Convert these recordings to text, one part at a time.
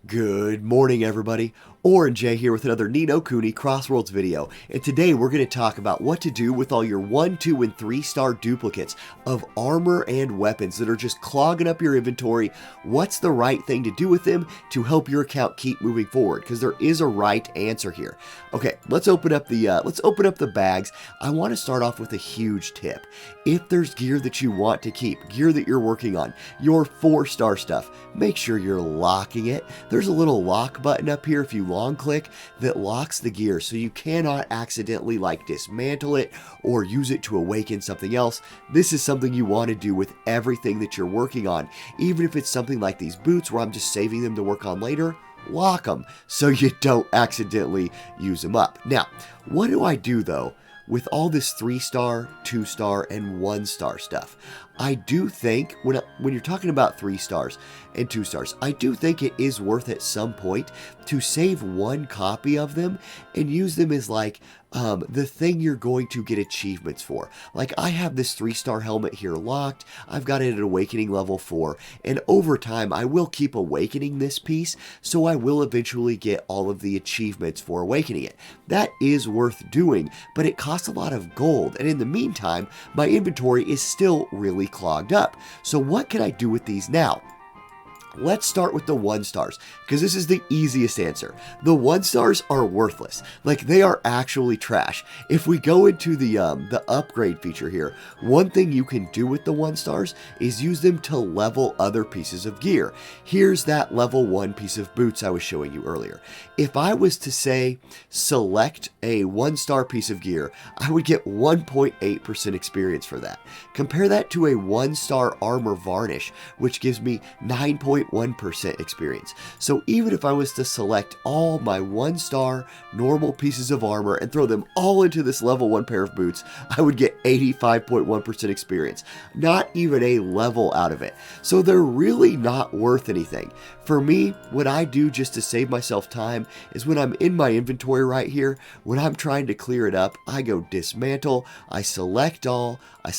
Good morning, everybody. Orange J here with another No Kuni Crossworlds video, and today we're going to talk about what to do with all your 1, 2, and 3-star duplicates of armor and weapons that are just clogging up your inventory. What's the right thing to do with them to help your account keep moving forward? Because there is a right answer here. Okay, let's open up the bags. I want to start off with a huge tip. If there's gear that you want to keep, gear that you're working on, your 4-star stuff, make sure you're locking it. There's a little lock button up here if you long click that locks the gear, so you cannot accidentally dismantle it or use it to awaken something else. This is something you want to do with everything that you're working on. Even if it's something like these boots where I'm just saving them to work on later, lock them so you don't accidentally use them up. Now, what do I do though with all this 3-star, 2-star, and 1-star stuff? I do think when you're talking about 3 stars and 2 stars, I do think it is worth at some point to save one copy of them and use them as the thing you're going to get achievements for. Like, I have this 3-star helmet here locked. I've got it at awakening level 4, and over time I will keep awakening this piece, so I will eventually get all of the achievements for awakening it. That is worth doing, but it costs a lot of gold, and in the meantime my inventory is still really clogged up. So what can I do with these now? Let's start with the 1-stars, because this is the easiest answer. The 1-stars are worthless. They are actually trash. If we go into the upgrade feature here, one thing you can do with the 1-stars is use them to level other pieces of gear. Here's that level 1 piece of boots I was showing you earlier. If I was to say select a 1-star piece of gear, I would get 1.8% experience for that. Compare that to a 1-star armor varnish, which gives me 9.1% experience. So even if I was to select all my 1-star normal pieces of armor and throw them all into this level 1 pair of boots, I would get 85.1% experience. Not even a level out of it. So they're really not worth anything. For me, what I do just to save myself time is when I'm in my inventory right here, when I'm trying to clear it up, I go dismantle, I select all my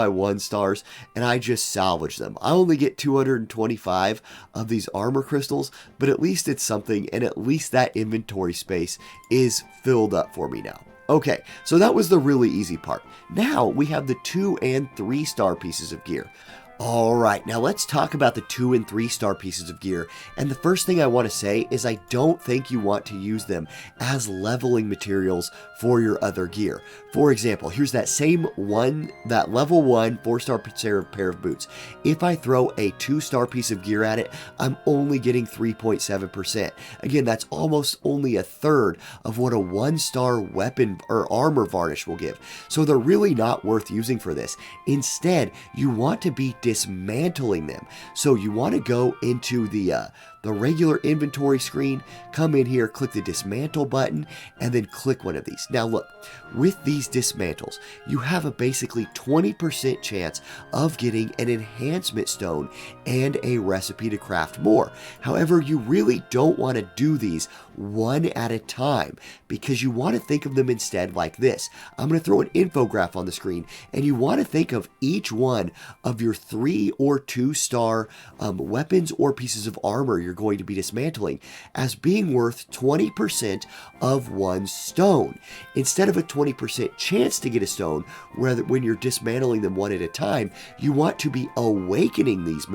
1-stars, and I just salvage them. I only get 225 of these armor crystals, but at least it's something, and at least that inventory space is filled up for me now. Okay, so that was the really easy part. Now we have the 2 and 3-star pieces of gear. Alright, now let's talk about the 2 and 3-star pieces of gear, and the first thing I want to say is I don't think you want to use them as leveling materials for your other gear. For example, here's that level 1 4-star pair of boots. If I throw a 2-star piece of gear at it, I'm only getting 3.7%. Again, that's almost only a third of what a 1-star weapon or armor varnish will give. So they're really not worth using for this. Instead, you want to be dismantling them. So you want to go into the regular inventory screen, come in here, click the dismantle button, and then click one of these. Now look, with these dismantles, you have a basically 20% chance of getting an enhancement stone and a recipe to craft more. However, you really don't want to do these one at a time, because you want to think of them instead like this. I'm going to throw an infograph on the screen, and you want to think of each one of your 3 or 2-star weapons or pieces of armor you're going to be dismantling as being worth 20% of 1 stone. Instead of a 20% chance to get a stone, when you're dismantling them one at a time, you want to be awakening these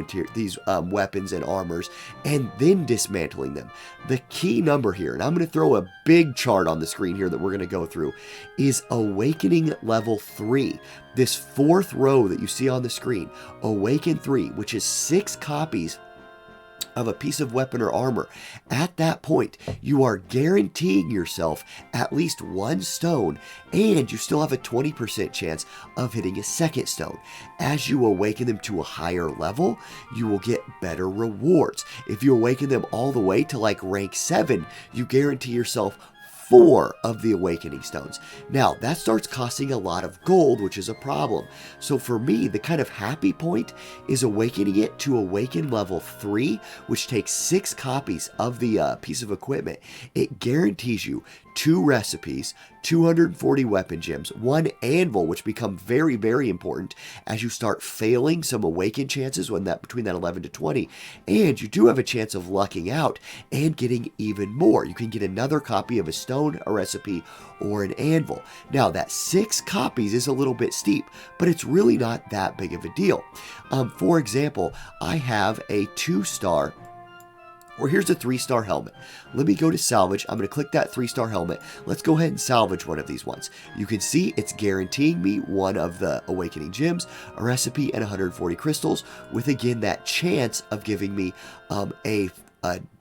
weapons and armors and then dismantling them. The key number here, and I'm going to throw a big chart on the screen here that we're going to go through, is awakening level 3. This 4th row that you see on the screen, awaken 3, which is 6 copies of a piece of weapon or armor. At that point, you are guaranteeing yourself at least 1 stone, and you still have a 20% chance of hitting a 2nd stone. As you awaken them to a higher level, you will get better rewards. If you awaken them all the way to rank 7, you guarantee yourself 4 of the awakening stones. Now, that starts costing a lot of gold, which is a problem. So for me, the kind of happy point is awakening it to awaken level 3, which takes 6 copies of the piece of equipment. It guarantees you 2 recipes, 240 weapon gems, 1 anvil, which become very, very important as you start failing some awaken chances when between that 11 to 20, and you do have a chance of lucking out and getting even more. You can get another copy of a stone, a recipe, or an anvil. Now, that 6 copies is a little bit steep, but it's really not that big of a deal. For example, I have a 2-star, or here's a 3-star helmet. Let me go to salvage. I'm going to click that 3-star helmet. Let's go ahead and salvage one of these ones. You can see it's guaranteeing me 1 of the awakening gems, a recipe, and 140 crystals, with again that chance of giving me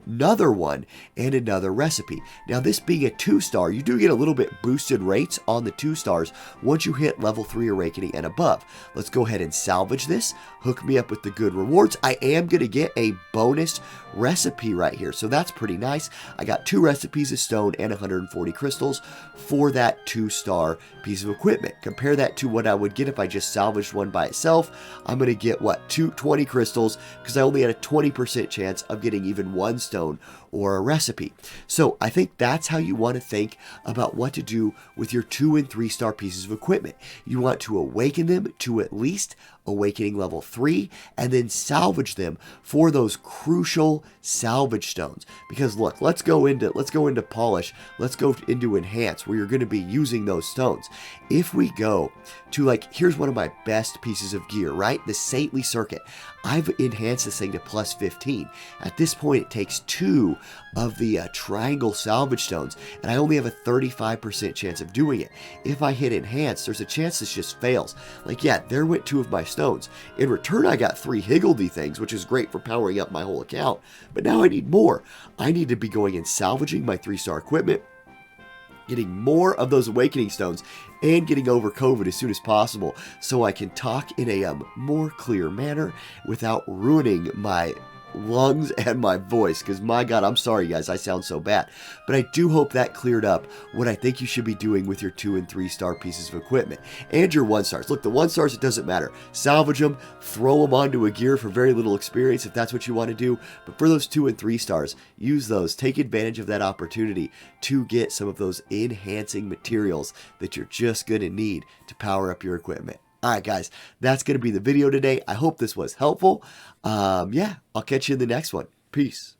another one and another recipe. Now, this being a 2-star, you do get a little bit boosted rates on the 2 stars once you hit level 3 awakening and above. Let's go ahead and salvage this, hook me up with the good rewards. I am going to get a bonus recipe right here, so that's pretty nice. I got 2 recipes of stone and 140 crystals for that 2-star piece of equipment. Compare that to what I would get if I just salvaged one by itself. I'm going to get, what, 20 crystals, because I only had a 20% chance of getting even 1 stone or a recipe. So I think that's how you want to think about what to do with your 2 and 3-star pieces of equipment. You want to awaken them to at least awakening level 3, and then salvage them for those crucial salvage stones. Because look, let's go into polish, let's go into enhance, where you're going to be using those stones. If we go to, like, here's one of my best pieces of gear, right? The Saintly Circuit. I've enhanced this thing to plus 15. At this point, it takes 2 of the triangle salvage stones, and I only have a 35% chance of doing it. If I hit enhance, there's a chance this just fails. Like, yeah, there went 2 of my stones. In return, I got 3 higgledy things, which is great for powering up my whole account, but now I need more. I need to be going and salvaging my 3-star equipment, getting more of those awakening stones, and getting over COVID as soon as possible, so I can talk in a more clear manner without ruining my lungs and my voice, because my God, I'm sorry guys, I sound so bad. But I do hope that cleared up what I think you should be doing with your 2 and 3-star pieces of equipment and your 1-stars. Look, the 1-stars, it doesn't matter. Salvage them, throw them onto a gear for very little experience if that's what you want to do. But for those 2 and 3-stars, use those. Take advantage of that opportunity to get some of those enhancing materials that you're just going to need to power up your equipment. All right, guys, that's going to be the video today. I hope this was helpful. Yeah, I'll catch you in the next one. Peace.